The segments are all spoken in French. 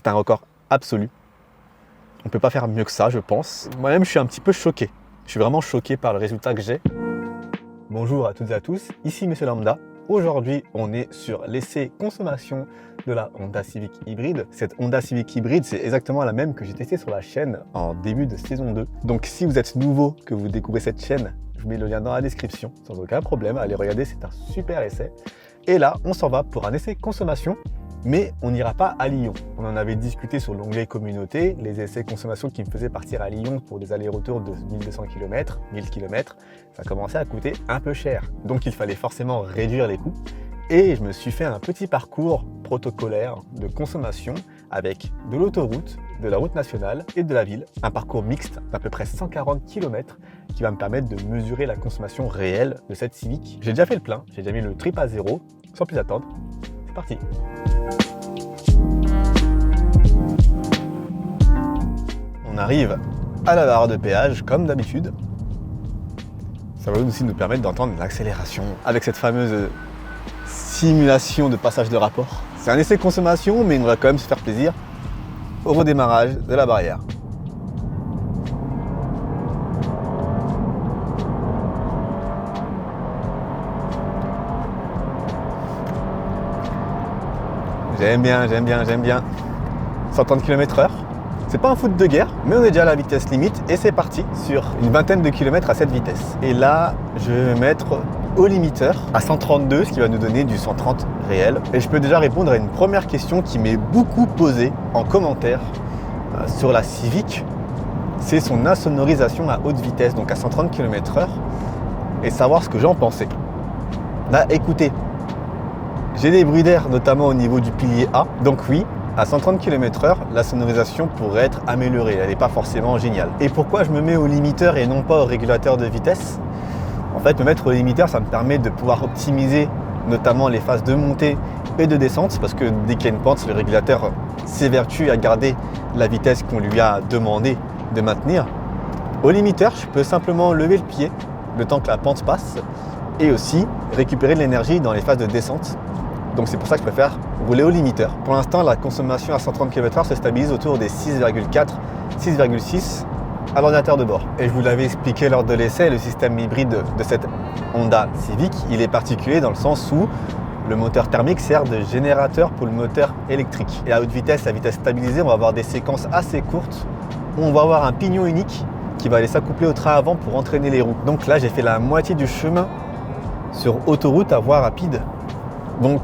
un record absolu. On ne peut pas faire mieux que ça, je pense. Moi-même, je suis un petit peu choqué. Je suis vraiment choqué par le résultat que j'ai. Bonjour à toutes et à tous, ici Monsieur Lambda. Aujourd'hui, on est sur l'essai consommation de la Honda Civic Hybrid. Cette Honda Civic Hybrid, c'est exactement la même que j'ai testée sur la chaîne en début de saison 2. Donc si vous êtes nouveau, que vous découvrez cette chaîne, je vous mets le lien dans la description, sans aucun problème. Allez regarder, c'est un super essai. Et là, on s'en va pour un essai consommation. Mais on n'ira pas à Lyon. On en avait discuté sur l'onglet communauté, les essais consommation qui me faisaient partir à Lyon pour des allers-retours de 1200 km, 1000 km, ça commençait à coûter un peu cher. Donc il fallait forcément réduire les coûts. Et je me suis fait un petit parcours protocolaire de consommation avec de l'autoroute, de la route nationale et de la ville. Un parcours mixte d'à peu près 140 km qui va me permettre de mesurer la consommation réelle de cette Civic. J'ai déjà fait le plein, j'ai déjà mis le trip à zéro, sans plus attendre. C'est parti. On arrive à la barre de péage comme d'habitude. Ça va aussi nous permettre d'entendre l'accélération avec cette fameuse simulation de passage de rapport. C'est un essai consommation, mais on va quand même se faire plaisir au redémarrage de la barrière. J'aime bien. 130 km/h. C'est pas un foot de guerre, mais on est déjà à la vitesse limite et c'est parti sur une vingtaine de kilomètres à cette vitesse. Et là, je vais mettre au limiteur à 132, ce qui va nous donner du 130 réel. Et je peux déjà répondre à une première question qui m'est beaucoup posée en commentaire sur la Civic. C'est son insonorisation à haute vitesse, donc à 130 km/h, et savoir ce que j'en pensais. Là, écoutez. J'ai des bruits d'air, notamment au niveau du pilier A. Donc oui, à 130 km/h, la sonorisation pourrait être améliorée. Elle n'est pas forcément géniale. Et pourquoi je me mets au limiteur et non pas au régulateur de vitesse? En fait, me mettre au limiteur, ça me permet de pouvoir optimiser notamment les phases de montée et de descente. Parce que dès qu'il y a une pente, le régulateur s'évertue à garder la vitesse qu'on lui a demandé de maintenir. Au limiteur, je peux simplement lever le pied le temps que la pente passe et aussi récupérer de l'énergie dans les phases de descente. Donc c'est pour ça que je préfère rouler au limiteur. Pour l'instant, la consommation à 130 km/h se stabilise autour des 6,4, 6,6 à l'ordinateur de bord. Et je vous l'avais expliqué lors de l'essai, le système hybride de cette Honda Civic, il est particulier dans le sens où le moteur thermique sert de générateur pour le moteur électrique. Et à haute vitesse, à vitesse stabilisée, on va avoir des séquences assez courtes où on va avoir un pignon unique qui va aller s'accoupler au train avant pour entraîner les roues. Donc là, j'ai fait la moitié du chemin sur autoroute à voie rapide. Donc,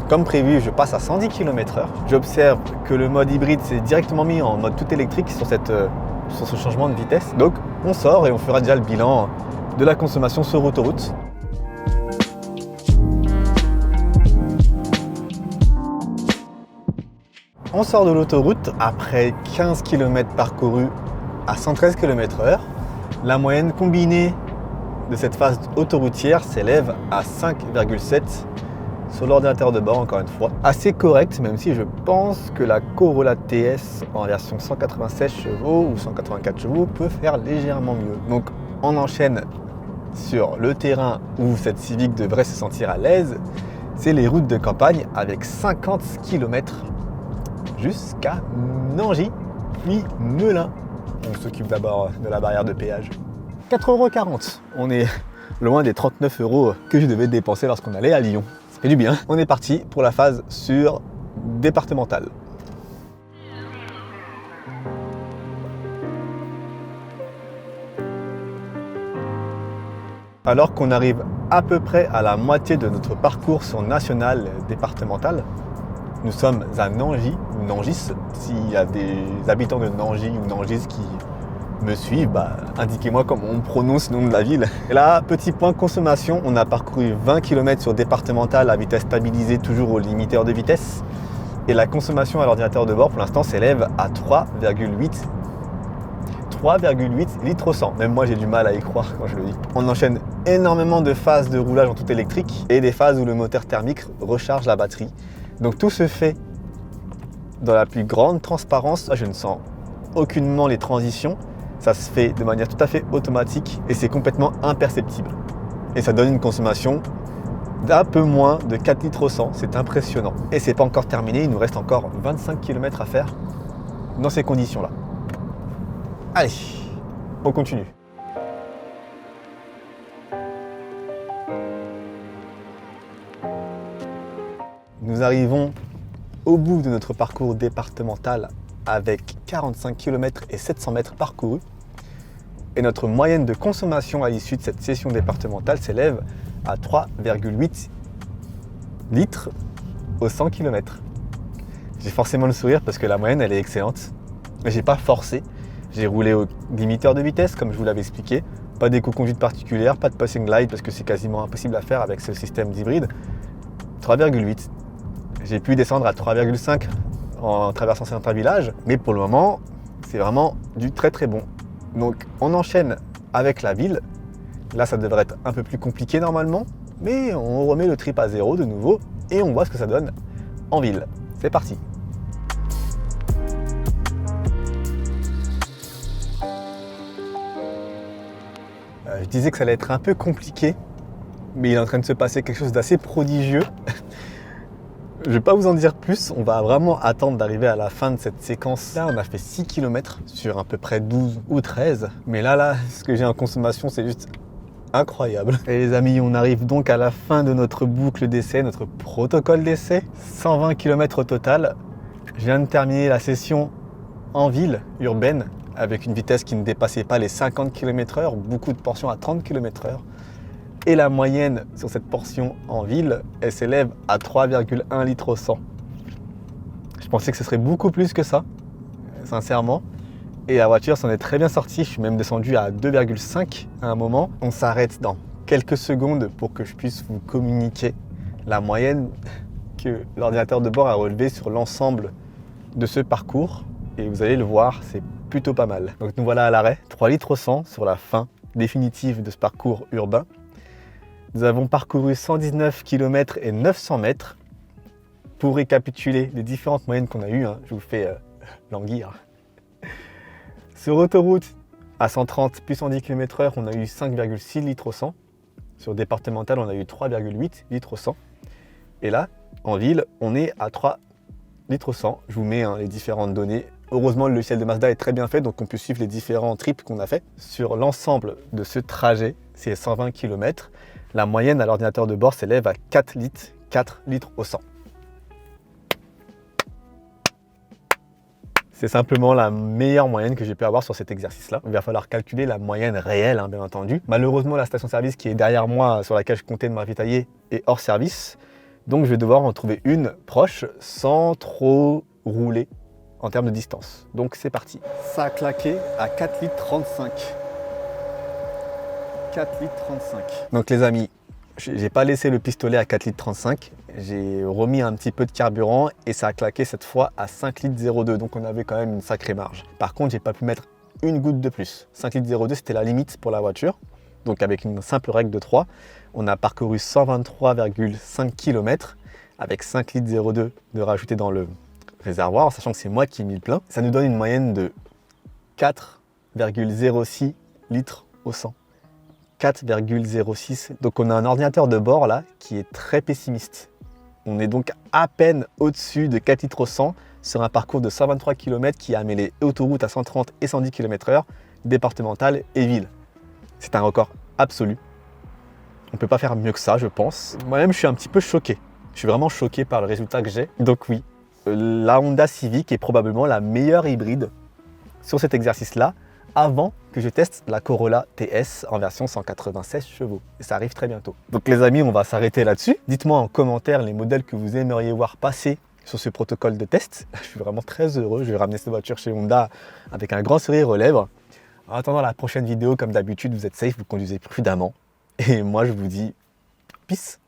comme prévu, je passe à 110 km/h. J'observe que le mode hybride s'est directement mis en mode tout électrique sur ce changement de vitesse. Donc, on sort et on fera déjà le bilan de la consommation sur autoroute. On sort de l'autoroute après 15 km parcourus à 113 km/h. La moyenne combinée de cette phase autoroutière s'élève à 5,7 sur l'ordinateur de bord, encore une fois. Assez correct, même si je pense que la Corolla TS en version 196 chevaux ou 184 chevaux peut faire légèrement mieux. Donc on enchaîne sur le terrain où cette Civic devrait se sentir à l'aise. C'est les routes de campagne avec 50 km jusqu'à Nangy, puis Melun. On s'occupe d'abord de la barrière de péage. 4,40 €. On est loin des 39 € que je devais dépenser lorsqu'on allait à Lyon. Ça fait du bien. On est parti pour la phase sur départementale. Alors qu'on arrive à peu près à la moitié de notre parcours sur national départemental, nous sommes à Nangy, ou Nangis. S'il y a des habitants de Nangy ou Nangis qui me suivent, indiquez-moi comment on prononce le nom de la ville. Et là, petit point consommation, on a parcouru 20 km sur départemental à vitesse stabilisée, toujours au limiteur de vitesse. Et la consommation à l'ordinateur de bord, pour l'instant, s'élève à 3,8 litres au 100. Même moi, j'ai du mal à y croire quand je le dis. On enchaîne énormément de phases de roulage en tout électrique et des phases où le moteur thermique recharge la batterie. Donc tout se fait dans la plus grande transparence. Je ne sens aucunement les transitions. Ça se fait de manière tout à fait automatique et c'est complètement imperceptible. Et ça donne une consommation d'un peu moins de 4 litres au 100, c'est impressionnant. Et c'est pas encore terminé, il nous reste encore 25 km à faire dans ces conditions-là. Allez, on continue. Nous arrivons au bout de notre parcours départemental avec 45 km et 700 mètres parcourus. Et notre moyenne de consommation à l'issue de cette session départementale s'élève à 3,8 litres au 100 km. J'ai forcément le sourire parce que la moyenne elle est excellente. J'ai pas forcé, j'ai roulé au limiteur de vitesse comme je vous l'avais expliqué. Pas d'éco-conduite particulière, pas de passing glide parce que c'est quasiment impossible à faire avec ce système d'hybride. 3,8. J'ai pu descendre à 3,5 en traversant certains villages, mais pour le moment, c'est vraiment du très très bon. Donc on enchaîne avec la ville. Là, ça devrait être un peu plus compliqué normalement, mais on remet le trip à 0 de nouveau et on voit ce que ça donne en ville. C'est parti. Je disais que ça allait être un peu compliqué, mais il est en train de se passer quelque chose d'assez prodigieux. Je ne vais pas vous en dire plus, on va vraiment attendre d'arriver à la fin de cette séquence. Là, on a fait 6 km sur à peu près 12 ou 13. Mais là, ce que j'ai en consommation, c'est juste incroyable. Et les amis, on arrive donc à la fin de notre boucle d'essai, notre protocole d'essai. 120 km au total. Je viens de terminer la session en ville urbaine avec une vitesse qui ne dépassait pas les 50 km/h, beaucoup de portions à 30 km/h. Et la moyenne sur cette portion en ville, elle s'élève à 3,1 litres au 100. Je pensais que ce serait beaucoup plus que ça, sincèrement. Et la voiture s'en est très bien sortie. Je suis même descendu à 2,5 à un moment. On s'arrête dans quelques secondes pour que je puisse vous communiquer la moyenne que l'ordinateur de bord a relevée sur l'ensemble de ce parcours. Et vous allez le voir, c'est plutôt pas mal. Donc nous voilà à l'arrêt, 3 litres au 100 sur la fin définitive de ce parcours urbain. Nous avons parcouru 119 km et 900 mètres. Pour récapituler les différentes moyennes qu'on a eues, je vous fais languir. Sur autoroute, à 130 plus 110 km/h, on a eu 5,6 litres au 100. Sur départemental, on a eu 3,8 litres au 100. Et là, en ville, on est à 3 litres au 100. Je vous mets les différentes données. Heureusement, le logiciel de Mazda est très bien fait, donc on peut suivre les différents trips qu'on a fait. Sur l'ensemble de ce trajet, c'est 120 km. La moyenne à l'ordinateur de bord s'élève à 4 litres au 100. C'est simplement la meilleure moyenne que j'ai pu avoir sur cet exercice-là. Il va falloir calculer la moyenne réelle, bien entendu. Malheureusement, la station-service qui est derrière moi, sur laquelle je comptais de me ravitailler, est hors service. Donc je vais devoir en trouver une proche sans trop rouler en termes de distance. Donc c'est parti. Ça a claqué à 4 litres 35. 4 litres 35. Donc les amis, j'ai pas laissé le pistolet à 4 litres 35. J'ai remis un petit peu de carburant et ça a claqué cette fois à 5 litres 02. Donc on avait quand même une sacrée marge. Par contre, j'ai pas pu mettre une goutte de plus. 5 litres 02, c'était la limite pour la voiture. Donc avec une simple règle de 3, on a parcouru 123,5 km avec 5 litres 02 de rajouter dans le réservoir, sachant que c'est moi qui ai mis le plein. Ça nous donne une moyenne de 4,06 litres au 100. 4,06. Donc on a un ordinateur de bord là qui est très pessimiste. On est donc à peine au-dessus de 4 litres au 100 sur un parcours de 123 km qui a mêlé autoroute à 130 et 110 km/h, départementale et ville. C'est un record absolu. On ne peut pas faire mieux que ça, je pense. Moi-même, je suis un petit peu choqué. Je suis vraiment choqué par le résultat que j'ai. Donc oui, la Honda Civic est probablement la meilleure hybride sur cet exercice-là, avant que je teste la Corolla TS en version 196 chevaux. Et ça arrive très bientôt. Donc les amis, on va s'arrêter là-dessus. Dites-moi en commentaire les modèles que vous aimeriez voir passer sur ce protocole de test. Je suis vraiment très heureux. Je vais ramener cette voiture chez Honda avec un grand sourire aux lèvres. En attendant la prochaine vidéo, comme d'habitude, vous êtes safe, vous conduisez prudemment. Et moi, je vous dis peace.